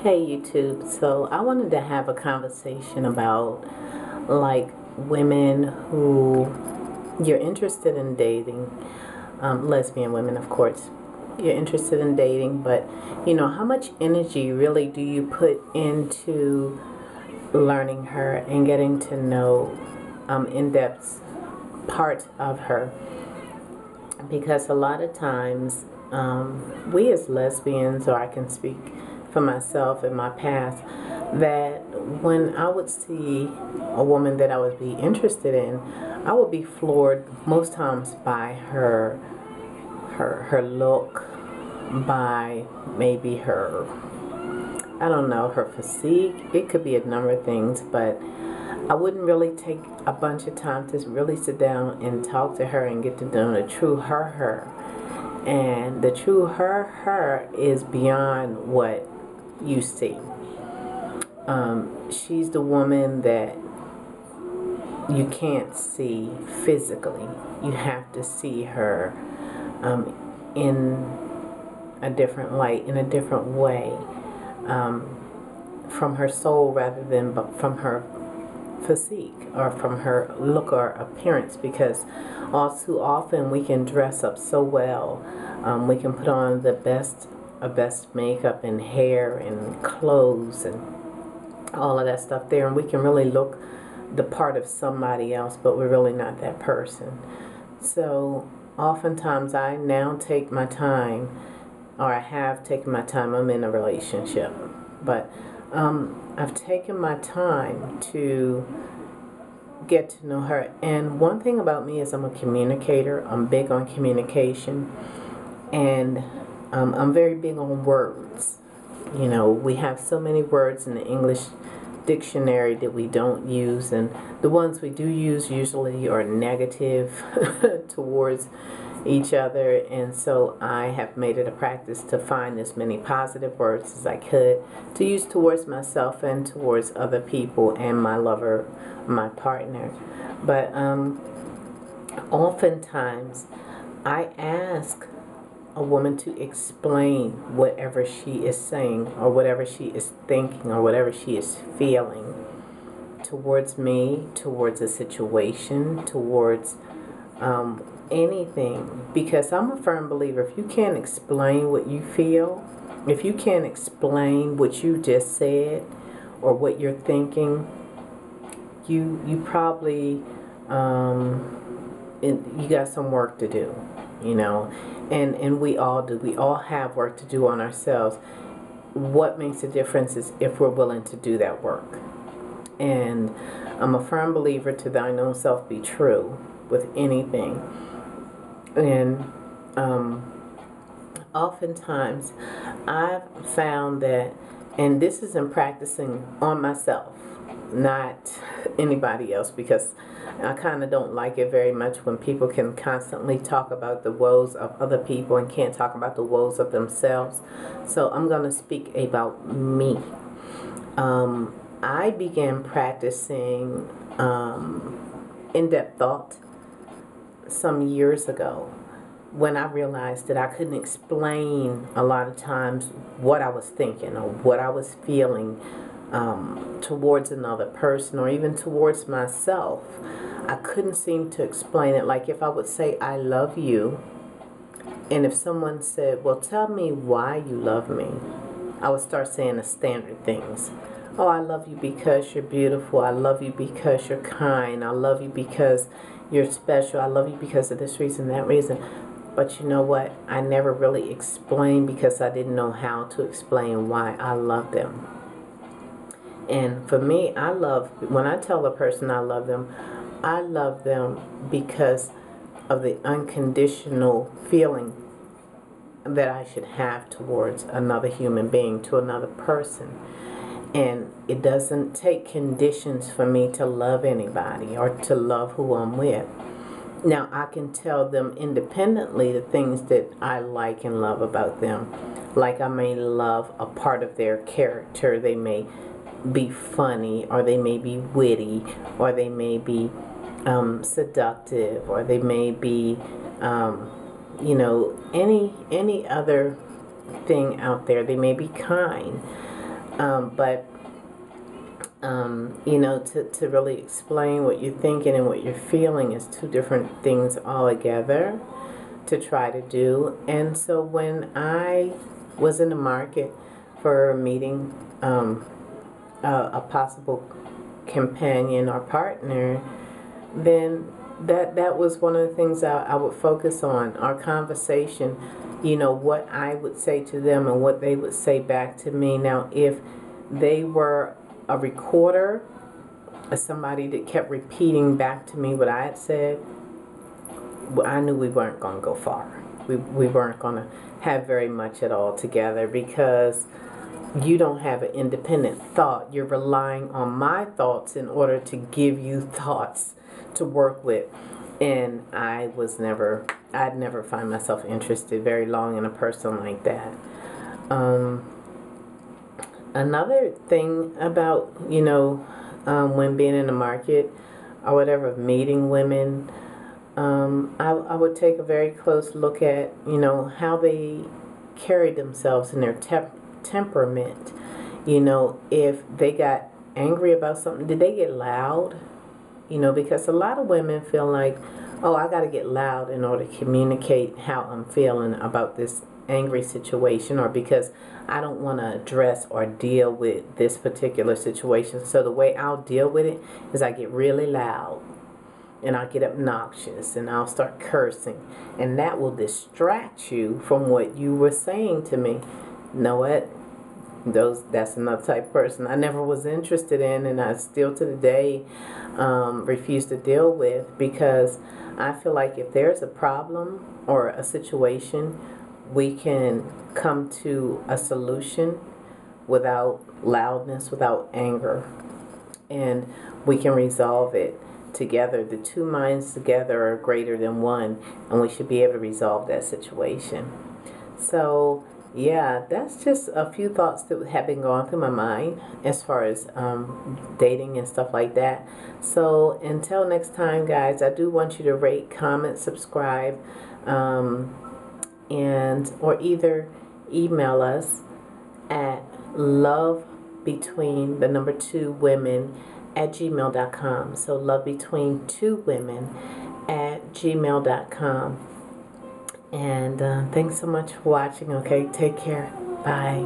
Hey YouTube, so I wanted to have a conversation about like women who you're interested in dating, lesbian women, of course. You're interested in dating, but how much energy really do you put into learning her and getting to know in-depth parts of her? Because a lot of times we as lesbians, or I can speak for myself in my past, that when I would see a woman that I would be interested in, I would be floored most times by her look, by maybe her, I don't know, her physique. It could be a number of things, but I wouldn't really take a bunch of time to really sit down and talk to her and get to know the true her. And the true her is beyond what you see. She's the woman that you can't see physically. You have to see her in a different light, in a different way, from her soul rather than from her physique or from her look or appearance, because all too often we can dress up so well. We can put on the best makeup and hair and clothes and all of that stuff there, and we can really look the part of somebody else, but we're really not that person. So oftentimes I now take my time, or I have taken my time. I'm in a relationship, but I've taken my time to get to know her. And one thing about me is I'm a communicator. I'm big on communication, and I'm very big on words. We have so many words in the English dictionary that we don't use, and the ones we do use usually are negative towards each other. And so I have made it a practice to find as many positive words as I could to use towards myself and towards other people and my lover, my partner. But oftentimes I ask a woman to explain whatever she is saying or whatever she is thinking or whatever she is feeling towards me, towards a situation, towards anything. Because I'm a firm believer, if you can't explain what you feel, if you can't explain what you just said or what you're thinking, you probably you got some work to do, and we all do. We all have work to do on ourselves. What makes a difference is if we're willing to do that work. And I'm a firm believer to thine own self be true with anything. And oftentimes I've found that, and this is in practicing on myself, not anybody else, because I kind of don't like it very much when people can constantly talk about the woes of other people and can't talk about the woes of themselves. So I'm going to speak about me. I began practicing in-depth thought some years ago when I realized that I couldn't explain a lot of times what I was thinking or what I was feeling towards another person or even towards myself. I couldn't seem to explain it. Like if I would say I love you, and if someone said, well, tell me why you love me, I would start saying the standard things. Oh, I love you because you're beautiful. I love you because you're kind. I love you because you're special. I love you because of this reason, that reason. But you know what? I never really explained because I didn't know how to explain why I love them. And for me, when I tell a person I love them because of the unconditional feeling that I should have towards another human being, to another person. And it doesn't take conditions for me to love anybody or to love who I'm with. Now, I can tell them independently the things that I like and love about them. Like I may love a part of their character. They may be funny, or they may be witty, or they may be seductive, or they may be any other thing out there. They may be kind. But you know, to really explain what you're thinking and what you're feeling is two different things altogether to try to do. And so when I was in the market for meeting a possible companion or partner, then that was one of the things I would focus on, our conversation, you know, what I would say to them and what they would say back to me. Now, if they were a recorder, or somebody that kept repeating back to me what I had said, I knew we weren't going to go far. We weren't going to have very much at all together, because you don't have an independent thought. You're relying on my thoughts in order to give you thoughts to work with. And I'd never find myself interested very long in a person like that. Another thing about, you know, when being in the market or whatever, meeting women, I would take a very close look at, you know, how they carry themselves in their temperament. You know, if they got angry about something, did they get loud? You know, because a lot of women feel like, oh, I got to get loud in order to communicate how I'm feeling about this angry situation, or because I don't want to address or deal with this particular situation. So the way I'll deal with it is I get really loud and I'll get obnoxious and I'll start cursing, and that will distract you from what you were saying to me. You know what? That's another type of person I never was interested in, and I still to the day refuse to deal with, because I feel like if there's a problem or a situation, we can come to a solution without loudness, without anger, and we can resolve it together. The two minds together are greater than one, and we should be able to resolve that situation. So yeah, that's just a few thoughts that have been going through my mind as far as dating and stuff like that. So until next time, guys, I do want you to rate, comment, subscribe, and or either email us at lovebetween2women@gmail.com. So lovebetween2women@gmail.com. And thanks so much for watching. Okay, take care. Bye.